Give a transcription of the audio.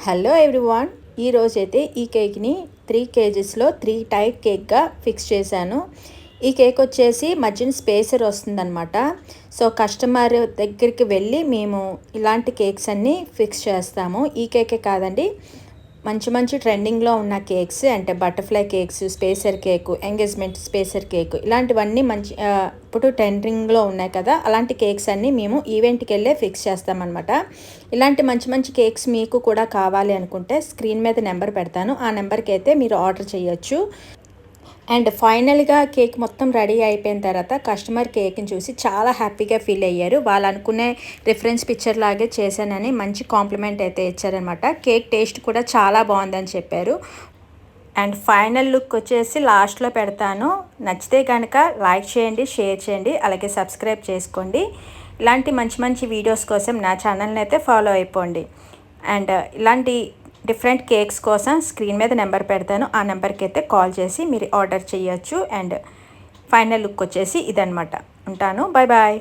Hello everyone, ఈరోజైతే ఈ కేక్ని 3 kgsలో 3 టైట్ కేక్గా ఫిక్స్ చేశాను. ఈ కేక్ వచ్చేసి మధ్యన స్పేసర్ వస్తుందన్నమాట. సో కస్టమర్ దగ్గరికి వెళ్ళి మేము ఇలాంటి కేక్స్ అన్నీ ఫిక్స్ చేస్తాము. ఈ కేకే కాదండి, మంచి మంచి ట్రెండింగ్లో ఉన్న కేక్స్ అంటే butterfly cakes, spacer cake, engagement spacer cake ఇలాంటివన్నీ మంచి ఇప్పుడు ట్రెండింగ్లో ఉన్నాయి కదా, అలాంటి కేక్స్ అన్నీ మేము ఈవెంట్కి వెళ్ళే ఫిక్స్ చేస్తామన్నమాట. ఇలాంటి మంచి మంచి కేక్స్ మీకు కూడా కావాలి అనుకుంటే స్క్రీన్ మీద నెంబర్ పెడతాను, ఆ నెంబర్కి అయితే మీరు ఆర్డర్ చేయొచ్చు. అండ్ ఫైనల్గా కేక్ మొత్తం రెడీ అయిపోయిన తర్వాత కస్టమర్ కేక్ని చూసి చాలా హ్యాపీగా ఫీల్ అయ్యారు. వాళ్ళు అనుకునే రిఫరెన్స్ పిక్చర్ లాగే చేశానని మంచి కాంప్లిమెంట్ అయితే ఇచ్చారనమాట. కేక్ టేస్ట్ కూడా చాలా బాగుందని చెప్పారు. అండ్ ఫైనల్ లుక్ వచ్చేసి లాస్ట్లో పెడతాను. నచ్చితే కనుక లైక్ చేయండి, షేర్ చేయండి, అలాగే సబ్స్క్రైబ్ చేసుకోండి. ఇలాంటి మంచి మంచి వీడియోస్ కోసం నా ఛానల్ని అయితే ఫాలో అయిపోండి. అండ్ ఇలాంటి డిఫరెంట్ కేక్స్ కోసం స్క్రీన్ మీద నెంబర్ పెడతాను, ఆ నెంబర్కి అయితే కాల్ చేసి మీరు ఆర్డర్ చేయొచ్చు. అండ్ ఫైనల్ లుక్ వచ్చేసి ఇదనమాట. ఉంటాను, బాయ్ బాయ్.